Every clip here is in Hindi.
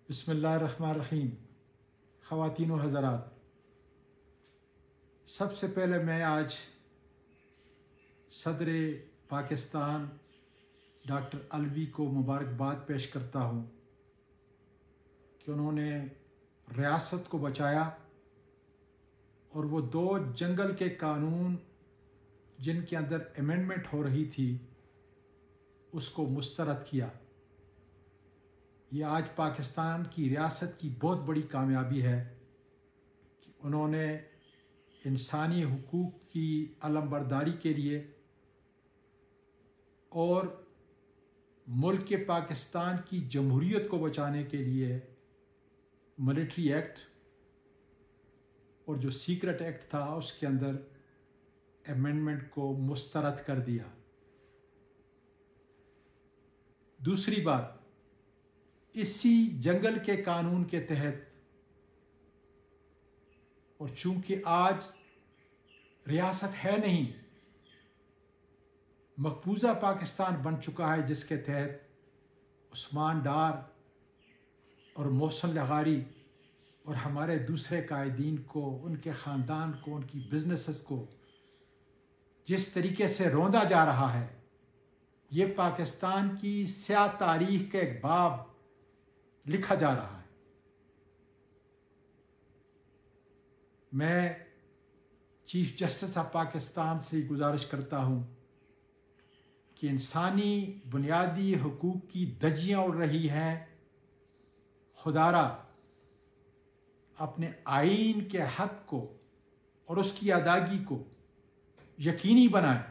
बिस्मिल्लाहिर्रहमानिर्रहीम। ख़वातीन व हज़रात, सबसे पहले मैं आज सदर पाकिस्तान डॉक्टर अलवी को मुबारकबाद पेश करता हूँ कि उन्होंने रियासत को बचाया और वो 2 जंगल के कानून जिनके अंदर अमेंडमेंट हो रही थी उसको मुस्तरद किया। ये आज पाकिस्तान की रियासत की बहुत बड़ी कामयाबी है कि उन्होंने इंसानी हुकूक की अलमबरदारी के लिए और मुल्क के पाकिस्तान की जमहूरियत को बचाने के लिए मिलिट्री एक्ट और जो सीक्रेट एक्ट था उसके अंदर अमेंडमेंट को मुस्तरद कर दिया। दूसरी बात, इसी जंगल के कानून के तहत और चूंकि आज रियासत है नहीं, मकबूजा पाकिस्तान बन चुका है जिसके तहत उस्मान डार और मोहसिन लगारी और हमारे दूसरे कायदीन को, उनके ख़ानदान को, उनकी बिजनेसेस को जिस तरीके से रौंदा जा रहा है, ये पाकिस्तान की स्याह तारीख का एक बाब लिखा जा रहा है। मैं चीफ जस्टिस ऑफ पाकिस्तान से गुजारिश करता हूँ कि इंसानी बुनियादी हुकूक की धज्जियाँ उड़ रही हैं, खुदारा अपने आईन के हक को और उसकी अदायगी को यकीनी बनाए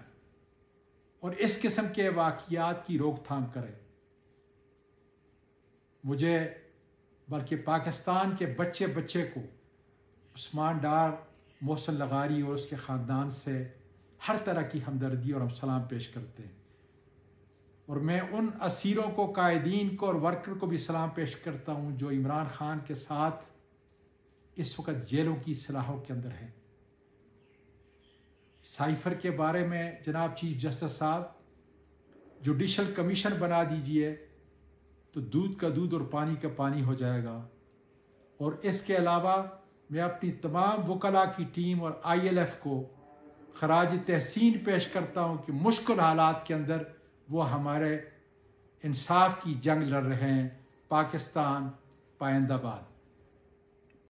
और इस किस्म के वाक़ियात की रोकथाम करें। मुझे बल्कि पाकिस्तान के बच्चे बच्चे को उस्मान डार, मोहसिन लगारी और उसके ख़ानदान से हर तरह की हमदर्दी और हम सलाम पेश करते हैं। और मैं उन असीरों को, कायदीन को और वर्कर को भी सलाम पेश करता हूँ जो इमरान ख़ान के साथ इस वक्त जेलों की सलाहों के अंदर हैं। साइफ़र के बारे में जनाब चीफ जस्टिस साहब जुडिशल कमीशन बना दीजिए तो दूध का दूध और पानी का पानी हो जाएगा। और इसके अलावा मैं अपनी तमाम वकला की टीम और ILF को खराज तहसीन पेश करता हूँ कि मुश्किल हालात के अंदर वो हमारे इंसाफ की जंग लड़ रहे हैं। पाकिस्तान पाइंदाबाद।